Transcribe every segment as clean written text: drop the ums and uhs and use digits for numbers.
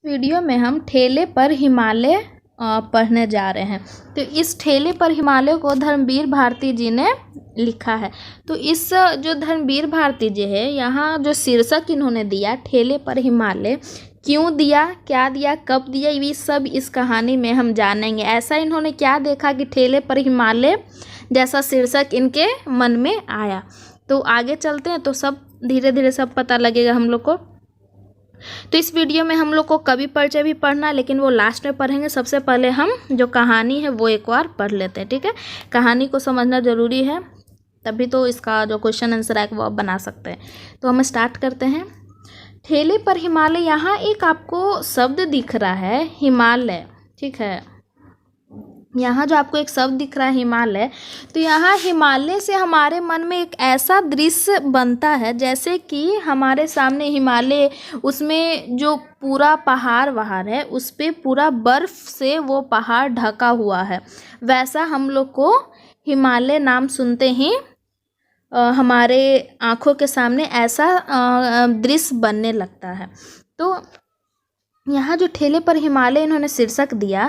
Video में हम ठेले पर हिमालय पढ़ने जा रहे हैं। तो इस ठेले पर हिमालय को धर्मवीर भारती जी ने लिखा है। तो इस जो धर्मवीर भारती जी है, यहाँ जो शीर्षक इन्होंने दिया ठेले पर हिमालय, क्यों दिया, क्या दिया, कब दिया, ये सब इस कहानी में हम जानेंगे। ऐसा इन्होंने क्या देखा कि ठेले पर हिमालय जैसा शीर्षक इनके मन में आया। तो आगे चलते हैं तो सब धीरे धीरे सब पता लगेगा हम लोग को। तो इस वीडियो में हम लोग को कवि परिचय भी पढ़ना, लेकिन वो लास्ट में पढ़ेंगे। सबसे पहले हम जो कहानी है वो एक बार पढ़ लेते हैं, ठीक है। कहानी को समझना ज़रूरी है, तभी तो इसका जो क्वेश्चन आंसर है वो आप बना सकते हैं। तो हम स्टार्ट करते हैं। ठेले पर हिमालय, यहाँ एक आपको शब्द दिख रहा है हिमालय, ठीक है। यहाँ जो आपको एक शब्द दिख रहा है हिमालय, तो यहाँ हिमालय से हमारे मन में एक ऐसा दृश्य बनता है जैसे कि हमारे सामने हिमालय, उसमें जो पूरा पहाड़ वहाड़ है उस पर पूरा बर्फ़ से वो पहाड़ ढका हुआ है। वैसा हम लोग को हिमालय नाम सुनते ही हमारे आँखों के सामने ऐसा दृश्य बनने लगता है। तो यहाँ जो ठेले पर हिमालय इन्होंने शीर्षक दिया,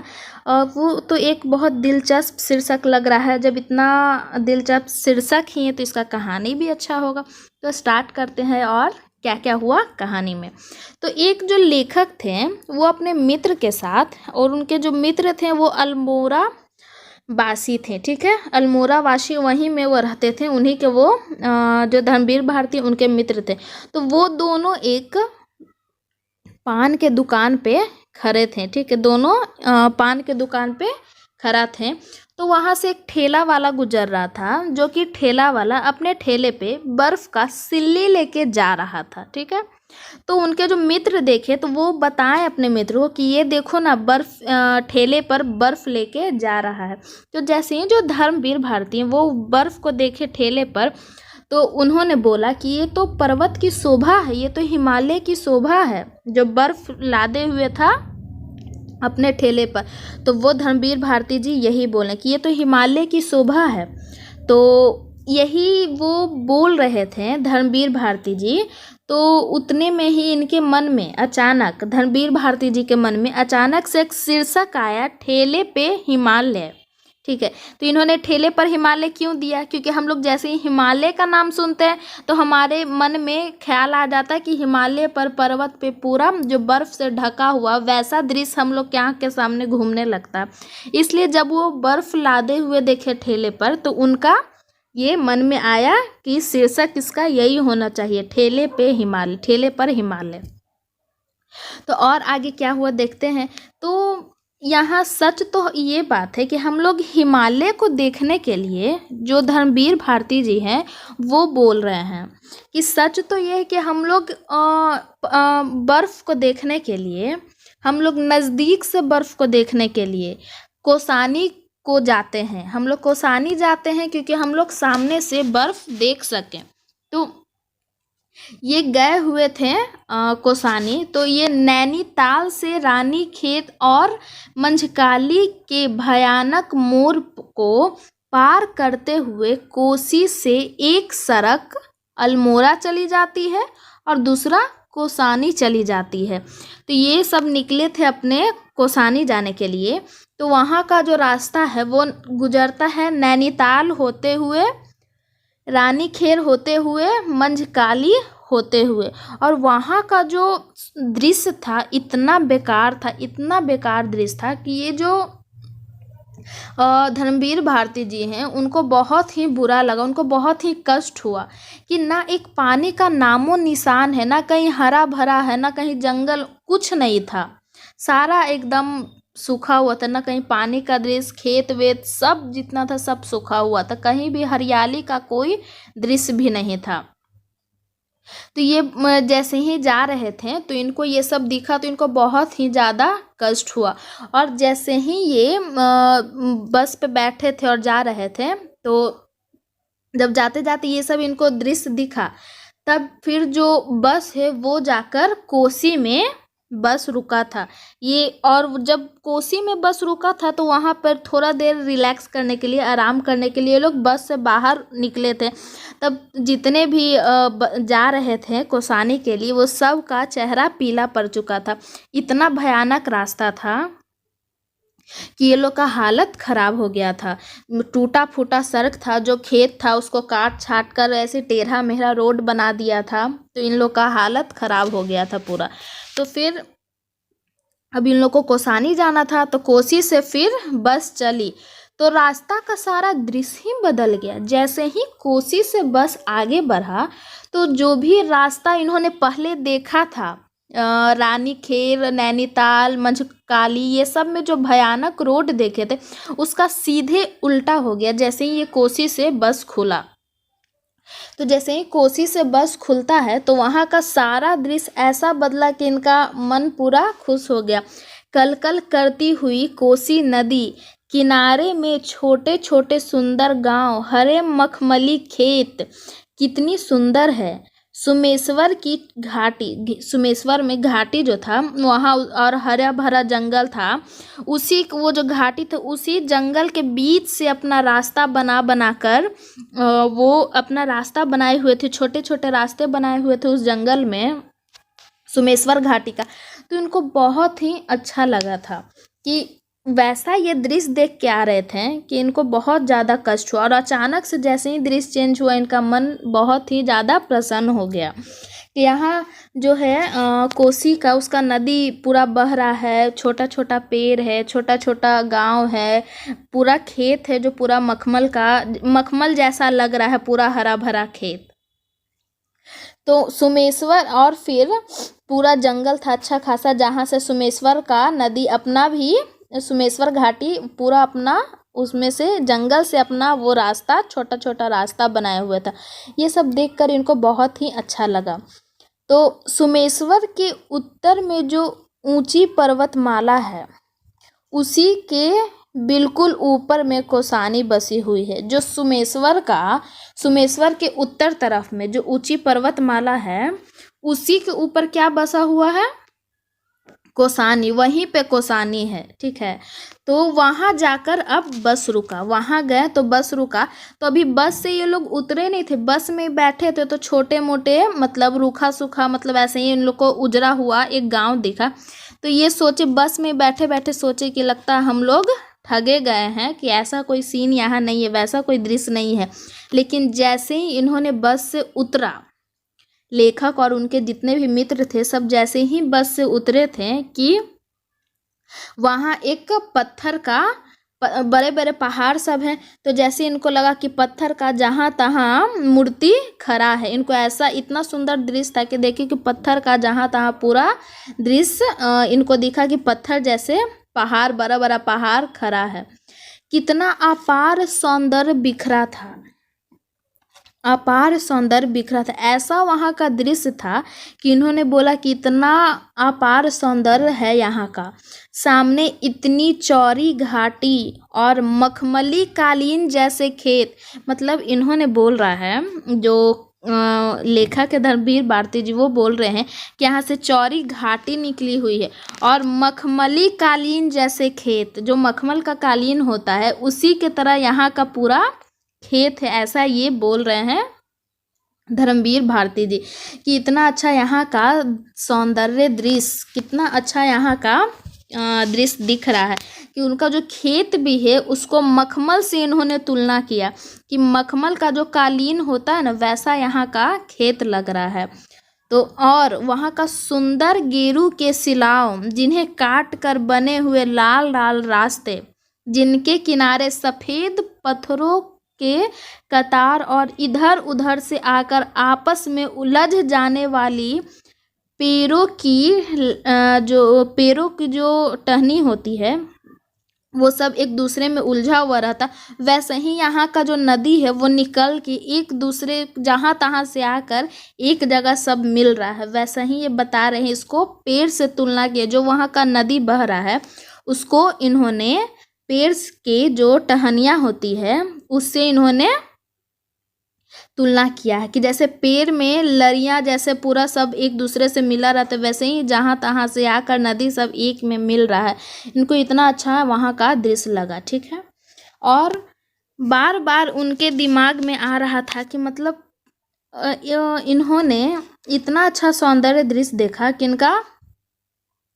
वो तो एक बहुत दिलचस्प शीर्षक लग रहा है। जब इतना दिलचस्प शीर्षक ही है तो इसका कहानी भी अच्छा होगा। तो स्टार्ट करते हैं और क्या क्या हुआ कहानी में। तो एक जो लेखक थे वो अपने मित्र के साथ, और उनके जो मित्र थे वो अल्मोड़ा वासी थे, ठीक है। अल्मोड़ा वासी वहीं में वो रहते थे, उन्हीं के वो जो धर्मवीर भारती उनके मित्र थे। तो वो दोनों एक पान के दुकान पे खड़े थे, ठीक है। दोनों पान के दुकान पे खड़ा थे। तो वहाँ से एक ठेला वाला गुजर रहा था, जो कि ठेला वाला अपने ठेले पे बर्फ़ का सिल्ली लेके जा रहा था, ठीक है। तो उनके जो मित्र देखे तो वो बताएं अपने मित्र को कि ये देखो ना, बर्फ़ ठेले पर बर्फ़ लेके जा रहा है। तो जैसे ही जो धर्मवीर भारती हैं वो बर्फ़ को देखे ठेले पर, तो उन्होंने बोला कि ये तो पर्वत की शोभा है, ये तो हिमालय की शोभा है, जो बर्फ़ लादे हुए था अपने ठेले पर। तो वो धर्मवीर भारती जी यही बोले कि ये तो हिमालय की शोभा है। तो यही वो बोल रहे थे धर्मवीर भारती जी। तो उतने में ही इनके मन में अचानक, धर्मवीर भारती जी के मन में अचानक से एक शीर्षक आया, ठेले पे हिमालय, ठीक है। तो इन्होंने ठेले पर हिमालय क्यों दिया, क्योंकि हम लोग जैसे ही हिमालय का नाम सुनते हैं तो हमारे मन में ख्याल आ जाता है कि हिमालय पर पर्वत पे पूरा जो बर्फ़ से ढका हुआ वैसा दृश्य हम लोग के आँख के सामने घूमने लगता है। इसलिए जब वो बर्फ़ लादे हुए देखे ठेले पर तो उनका ये मन में आया कि शीर्षक इसका यही होना चाहिए, ठेले पे हिमालय, ठेले पर हिमालय। तो और आगे क्या हुआ देखते हैं। तो यहाँ सच तो ये बात है कि हम लोग हिमालय को देखने के लिए, जो धर्मवीर भारती जी हैं वो बोल रहे हैं कि सच तो ये है कि हम लोग बर्फ़ को देखने के लिए, हम लोग नज़दीक से बर्फ़ को देखने के लिए कौसानी को जाते हैं। हम लोग कौसानी जाते हैं क्योंकि हम लोग सामने से बर्फ़ देख सकें। तो ये गए हुए थे कौसानी। तो ये नैनीताल से रानीखेत और मंझकाली के भयानक मोड़ को पार करते हुए कोसी से एक सड़क अल्मोड़ा चली जाती है और दूसरा कौसानी चली जाती है। तो ये सब निकले थे अपने कौसानी जाने के लिए। तो वहाँ का जो रास्ता है वो गुजरता है नैनीताल होते हुए, रानीखेत होते हुए, मंझकाली होते हुए। और वहाँ का जो दृश्य था इतना बेकार था, इतना बेकार दृश्य था कि ये जो धर्मवीर भारती जी हैं उनको बहुत ही बुरा लगा, उनको बहुत ही कष्ट हुआ कि ना एक पानी का नामो निशान है, ना कहीं हरा भरा है, ना कहीं जंगल, कुछ नहीं था। सारा एकदम सूखा हुआ था, ना कहीं पानी का दृश्य, खेत वेत सब जितना था सब सूखा हुआ था, कहीं भी हरियाली का कोई दृश्य भी नहीं था। तो ये जैसे ही जा रहे थे तो इनको ये सब दिखा तो इनको बहुत ही ज़्यादा कष्ट हुआ। और जैसे ही ये बस पे बैठे थे और जा रहे थे, तो जब जाते जाते ये सब इनको दृश्य दिखा, तब फिर जो बस है वो जाकर कोसी में बस रुका था ये। और जब कोसी में बस रुका था तो वहाँ पर थोड़ा देर रिलैक्स करने के लिए, आराम करने के लिए ये लोग बस से बाहर निकले थे। तब जितने भी जा रहे थे कोसानी के लिए वो सब का चेहरा पीला पड़ चुका था। इतना भयानक रास्ता था कि ये लोग का हालत ख़राब हो गया था। टूटा फूटा सड़क था, जो खेत था उसको काट छाट कर ऐसे टेढ़ा मेढ़ा रोड बना दिया था। तो इन लोग का हालत ख़राब हो गया था पूरा। तो फिर अब इन लोग को कोसानी जाना था, तो कोसी से फिर बस चली तो रास्ता का सारा दृश्य ही बदल गया। जैसे ही कोसी से बस आगे बढ़ा तो जो भी रास्ता इन्होंने पहले देखा था, रानीखेत, नैनीताल, मंझकाली, ये सब में जो भयानक रोड देखे थे उसका सीधे उल्टा हो गया जैसे ही ये कोसी से बस खुला। तो जैसे ही कोसी से बस खुलता है तो वहाँ का सारा दृश्य ऐसा बदला कि इनका मन पूरा खुश हो गया। कलकल करती हुई कोसी नदी किनारे में छोटे छोटे सुंदर गांव, हरे मखमली खेत, कितनी सुंदर है। सुमेश्वर की घाटी, सुमेश्वर में घाटी जो था वहाँ और हरा भरा जंगल था, उसी वो जो घाटी था उसी जंगल के बीच से अपना रास्ता बना कर वो अपना रास्ता बनाए हुए थे, छोटे छोटे रास्ते बनाए हुए थे उस जंगल में सुमेश्वर घाटी का। तो इनको बहुत ही अच्छा लगा था कि वैसा ये दृश्य देख के आ रहे थे कि इनको बहुत ज़्यादा कष्ट हुआ। और अचानक से जैसे ही दृश्य चेंज हुआ इनका मन बहुत ही ज़्यादा प्रसन्न हो गया कि यहाँ जो है कोसी का उसका नदी पूरा बह रहा है, छोटा छोटा पेड़ है, छोटा छोटा गांव है, पूरा खेत है जो पूरा मखमल जैसा लग रहा है, पूरा हरा भरा खेत। तो सुमेश्वर और फिर पूरा जंगल था अच्छा खासा, जहाँ से सुमेश्वर का नदी अपना भी, सुमेश्वर घाटी पूरा अपना उसमें से जंगल से अपना वो रास्ता, छोटा छोटा रास्ता बनाया हुआ था। ये सब देखकर इनको बहुत ही अच्छा लगा। तो सुमेश्वर के उत्तर में जो ऊंची पर्वतमाला है उसी के बिल्कुल ऊपर में कोसानी बसी हुई है। जो सुमेश्वर के उत्तर तरफ में जो ऊंची पर्वतमाला है उसी के ऊपर क्या बसा हुआ है, कोसानी, वहीं पे कोसानी है, ठीक है। तो वहाँ जाकर अब बस रुका, वहाँ गए तो बस रुका। तो अभी बस से ये लोग उतरे नहीं थे, बस में बैठे थे तो छोटे मोटे मतलब रूखा सूखा मतलब ऐसे ही इन लोग को उजरा हुआ एक गांव दिखा। तो ये सोचे, बस में बैठे बैठे सोचे कि लगता है हम लोग ठगे गए हैं कि ऐसा कोई सीन यहाँ नहीं है, वैसा कोई दृश्य नहीं है। लेकिन जैसे ही इन्होंने बस से उतरा, लेखक और उनके जितने भी मित्र थे सब जैसे ही बस से उतरे थे कि वहाँ एक पत्थर का, बड़े बड़े पहाड़ सब हैं। तो जैसे इनको लगा कि पत्थर का जहाँ तहाँ मूर्ति खड़ा है, इनको ऐसा इतना सुंदर दृश्य था कि देखिए कि पत्थर का जहाँ तहाँ पूरा दृश्य इनको दिखा कि पत्थर जैसे पहाड़, बड़ा बड़ा पहाड़ खड़ा है। कितना अपार सौंदर्य बिखरा था, अपार सौंदर्य बिखरा था। ऐसा वहाँ का दृश्य था कि इन्होंने बोला कि इतना अपार सौंदर्य है यहाँ का। सामने इतनी चौड़ी घाटी और मखमली कालीन जैसे खेत, मतलब इन्होंने बोल रहा है, जो लेखक है धर्मवीर भारती जी, वो बोल रहे हैं कि यहाँ से चौड़ी घाटी निकली हुई है और मखमली कालीन जैसे खेत, जो मखमल का कालीन होता है उसी के तरह यहाँ का पूरा खेत है। ऐसा ये बोल रहे हैं धर्मवीर भारती जी कि इतना अच्छा यहाँ का सौंदर्य दृश्य, कितना अच्छा यहाँ का दृश्य दिख रहा है कि उनका जो खेत भी है उसको मखमल से इन्होंने तुलना किया कि मखमल का जो कालीन होता है ना वैसा यहाँ का खेत लग रहा है। तो और वहाँ का सुंदर गेरू के सिलाव, जिन्हें काट कर बने हुए लाल लाल रास्ते, जिनके किनारे सफ़ेद पत्थरों के कतार और इधर उधर से आकर आपस में उलझ जाने वाली पेड़ों की जो टहनी होती है वो सब एक दूसरे में उलझा हुआ रहता, वैसे ही यहाँ का जो नदी है वो निकल के एक दूसरे जहाँ तहाँ से आकर एक जगह सब मिल रहा है। वैसे ही ये बता रहे हैं, इसको पेड़ से तुलना किया, जो वहाँ का नदी बह रहा है उसको इन्होंने पेड़ के जो टहनियाँ होती है उससे इन्होंने तुलना किया है कि जैसे पेड़ में लड़ियाँ जैसे पूरा सब एक दूसरे से मिला रहता है, वैसे ही जहाँ तहाँ से आकर नदी सब एक में मिल रहा है। इनको इतना अच्छा वहाँ का दृश्य लगा, ठीक है। और बार बार उनके दिमाग में आ रहा था कि मतलब इन्होंने इतना अच्छा सौंदर्य दृश्य देखा कि इनका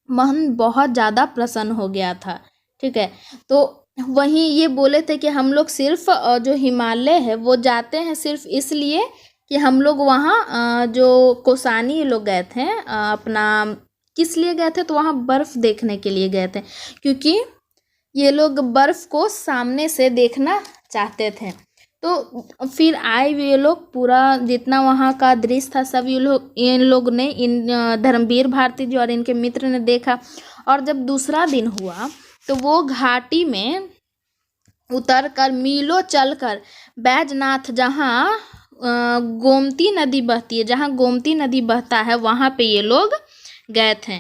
मन बहुत ज़्यादा प्रसन्न हो गया था, ठीक है। तो वहीं ये बोले थे कि हम लोग सिर्फ जो हिमालय है वो जाते हैं सिर्फ इसलिए कि हम लोग वहाँ जो कौसानी लोग गए थे अपना किस लिए गए थे, तो वहाँ बर्फ़ देखने के लिए गए थे, क्योंकि ये लोग बर्फ़ को सामने से देखना चाहते थे। तो फिर आए ये लोग, पूरा जितना वहाँ का दृश्य था सब इन लोग ने धर्मवीर भारती जी और इनके मित्र ने देखा। और जब दूसरा दिन हुआ तो वो घाटी में उतर कर मीलों चल कर बैजनाथ जहाँ गोमती नदी बहती है, जहाँ गोमती नदी बहता है वहाँ पे ये लोग गए थे।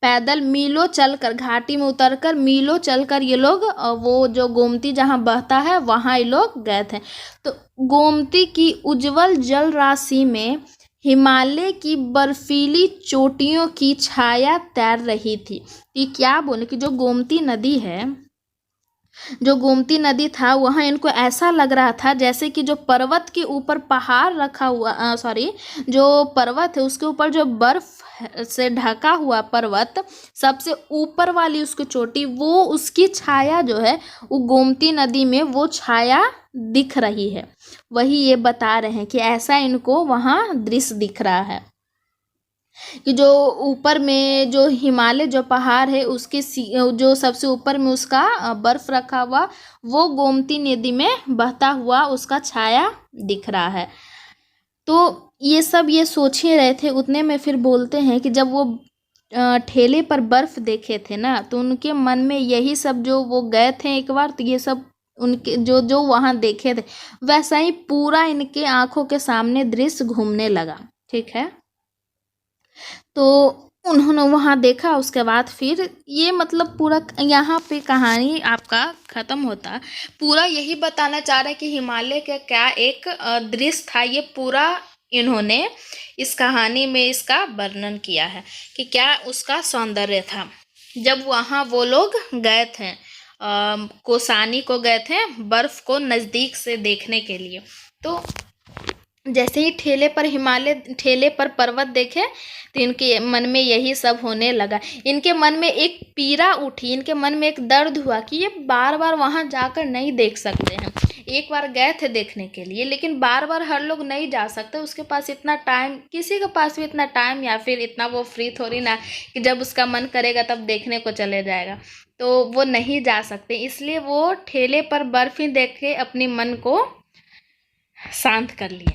पैदल मीलों चलकर, घाटी में उतरकर मीलों चलकर ये लोग वो जो गोमती जहाँ बहता है वहाँ ये लोग गए थे। तो गोमती की उज्जवल जल राशि में हिमालय की बर्फीली चोटियों की छाया तैर रही थी। ये क्या बोले कि जो गोमती नदी है, जो गोमती नदी था वहाँ इनको ऐसा लग रहा था जैसे कि जो पर्वत के ऊपर पहाड़ रखा हुआ जो पर्वत है उसके ऊपर जो बर्फ से ढका हुआ पर्वत, सबसे ऊपर वाली उसकी चोटी, वो उसकी छाया जो है वो गोमती नदी में वो छाया दिख रही है। वही ये बता रहे हैं कि ऐसा इनको वहाँ दृश्य दिख रहा है कि जो ऊपर में जो हिमालय जो पहाड़ है उसके जो सबसे ऊपर में उसका बर्फ रखा हुआ वो गोमती नदी में बहता हुआ उसका छाया दिख रहा है। तो ये सब ये सोच ही रहे थे, उतने में फिर बोलते हैं कि जब वो ठेले पर बर्फ देखे थे ना तो उनके मन में यही सब, जो वो गए थे एक बार तो ये सब उनके जो जो वहाँ देखे थे वैसा ही पूरा इनके आंखों के सामने दृश्य घूमने लगा, ठीक है। तो उन्होंने वहाँ देखा, उसके बाद फिर ये मतलब पूरा यहाँ पे कहानी आपका ख़त्म होता। पूरा यही बताना चाह रहा है कि हिमालय का क्या एक दृश्य था, ये पूरा इन्होंने इस कहानी में इसका वर्णन किया है कि क्या उसका सौंदर्य था। जब वहाँ वो लोग गए थे कौसानी को गए थे बर्फ़ को नज़दीक से देखने के लिए, तो जैसे ही ठेले पर पर्वत देखे तो इनके मन में यही सब होने लगा। इनके मन में एक पीड़ा उठी, इनके मन में एक दर्द हुआ कि ये बार बार वहाँ जाकर नहीं देख सकते हैं। एक बार गए थे देखने के लिए लेकिन बार बार हर लोग नहीं जा सकते, उसके पास इतना टाइम, किसी के पास भी इतना टाइम या फिर इतना वो फ्री थोड़ी ना कि जब उसका मन करेगा तब देखने को चले जाएगा, तो वो नहीं जा सकते। इसलिए वो ठेले पर बर्फ़ ही देख के अपने मन को शांत कर लिए,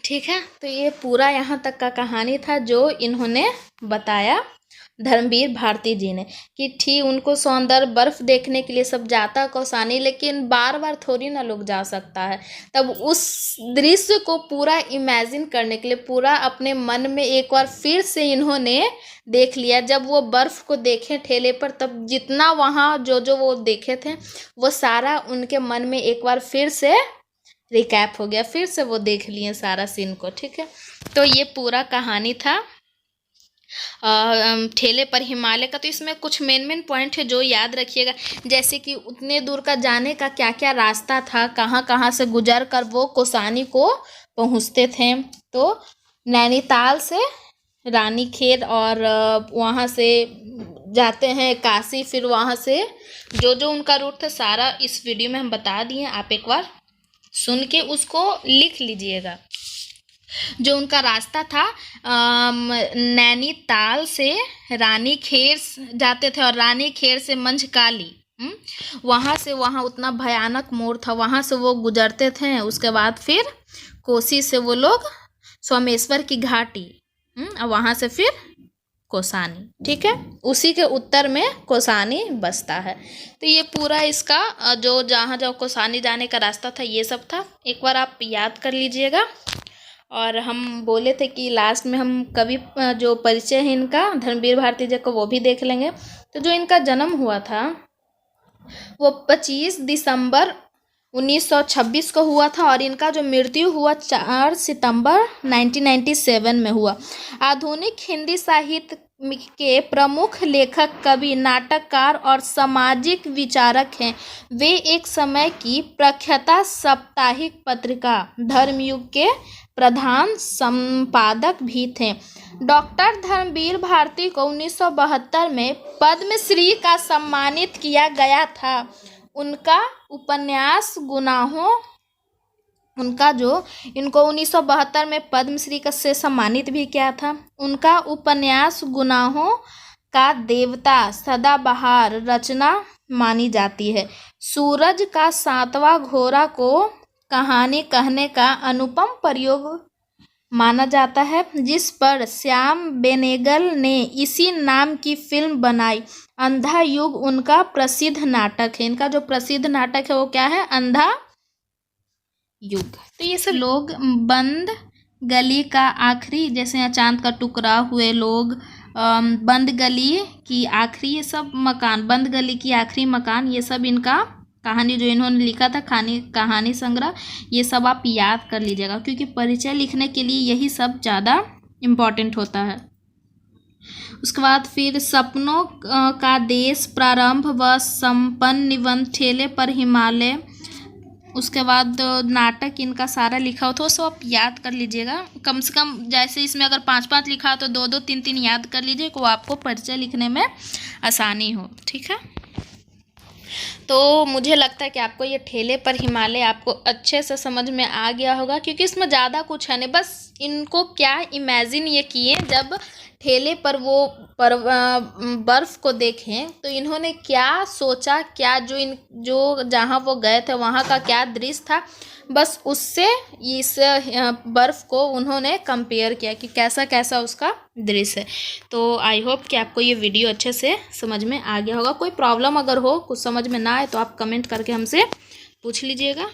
ठीक है। तो ये पूरा यहाँ तक का कहानी था जो इन्होंने बताया धर्मवीर भारती जी ने कि ठीक उनको सौंदर्य बर्फ़ देखने के लिए सब जाता कौसानी, लेकिन बार बार थोड़ी ना लोग जा सकता है। तब उस दृश्य को पूरा इमेजिन करने के लिए पूरा अपने मन में एक बार फिर से इन्होंने देख लिया। जब वो बर्फ़ को देखे ठेले पर तब जितना वहाँ जो जो वो देखे थे वो सारा उनके मन में एक बार फिर से रिकैप हो गया, फिर से वो देख लिए सारा सीन को, ठीक है। तो ये पूरा कहानी था ठेले पर हिमालय का। तो इसमें कुछ मेन पॉइंट है जो याद रखिएगा, जैसे कि उतने दूर का जाने का क्या क्या रास्ता था, कहाँ कहाँ से गुजर कर वो कौसानी को पहुँचते थे। तो नैनीताल से रानीखेत और वहाँ से जाते हैं काशी, फिर वहाँ से जो जो उनका रूट था सारा इस वीडियो में हम बता दिए, आप एक बार सुन के उसको लिख लीजिएगा। जो उनका रास्ता था नैनीताल से रानीखेत जाते थे और रानीखेत से मंझकाली, वहाँ से वहाँ उतना भयानक मोड़ था, वहाँ से वो गुजरते थे। उसके बाद फिर कोसी से वो लोग सोमेश्वर की घाटी, वहाँ से फिर कौसानी, ठीक है। उसी के उत्तर में कौसानी बसता है। तो ये पूरा इसका जो जहाँ जहाँ कौसानी जाने का रास्ता था ये सब था, एक बार आप याद कर लीजिएगा। और हम बोले थे कि लास्ट में हम कवि जो परिचय है इनका धर्मवीर भारती जी का वो भी देख लेंगे। तो जो इनका जन्म हुआ था वो 25 दिसंबर 1926 को हुआ था और इनका जो मृत्यु हुआ 4 सितंबर 1997 में हुआ। आधुनिक हिंदी साहित्य के प्रमुख लेखक, कवि, नाटककार और सामाजिक विचारक हैं। वे एक समय की प्रख्यात साप्ताहिक पत्रिका धर्मयुग के प्रधान संपादक भी थे। डॉक्टर धर्मवीर भारती को 1972 में पद्मश्री का सम्मानित किया गया था। उनका उपन्यास गुनाहों इनको 1972 में पद्मश्री का से सम्मानित भी किया था। उनका उपन्यास गुनाहों का देवता सदाबहार रचना मानी जाती है। सूरज का 7वां घोड़ा को कहानी कहने का अनुपम प्रयोग माना जाता है, जिस पर श्याम बेनेगल ने इसी नाम की फिल्म बनाई। अंधा युग उनका प्रसिद्ध नाटक है। इनका जो प्रसिद्ध नाटक है वो क्या है? अंधा युग। तो ये सब लोग बंद गली का आखिरी, जैसे चांद का टुकड़ा हुए लोग, बंद गली की आखिरी, ये सब मकान, बंद गली की आखिरी मकान, ये सब इनका कहानी जो इन्होंने लिखा था कहानी संग्रह, ये सब आप याद कर लीजिएगा, क्योंकि परिचय लिखने के लिए यही सब ज़्यादा इम्पॉर्टेंट होता है। उसके बाद फिर सपनों का देश, प्रारंभ व संपन्न निबंध, ठेले पर हिमालय। उसके बाद नाटक इनका सारा लिखा हो तो सब आप याद कर लीजिएगा, कम से कम। जैसे इसमें अगर 5-5 लिखा हो तो 2-2, 3-3 याद कर लीजिए, तो आपको परिचय लिखने में आसानी हो। ठीक है, तो मुझे लगता है कि आपको ये ठेले पर हिमालय आपको अच्छे से समझ में आ गया होगा, क्योंकि इसमें ज़्यादा कुछ है नहीं। बस इनको क्या इमेजिन ये किए, जब ठेले पर वो बर्फ़ को देखें तो इन्होंने क्या सोचा, क्या जो जहाँ वो गए थे वहाँ का क्या दृश्य था, बस उससे इस बर्फ़ को उन्होंने कंपेयर किया कि कैसा कैसा उसका दृश्य है। तो आई होप कि आपको ये वीडियो अच्छे से समझ में आ गया होगा। कोई प्रॉब्लम अगर हो, कुछ समझ में ना आए, तो आप कमेंट करके हमसे पूछ लीजिएगा।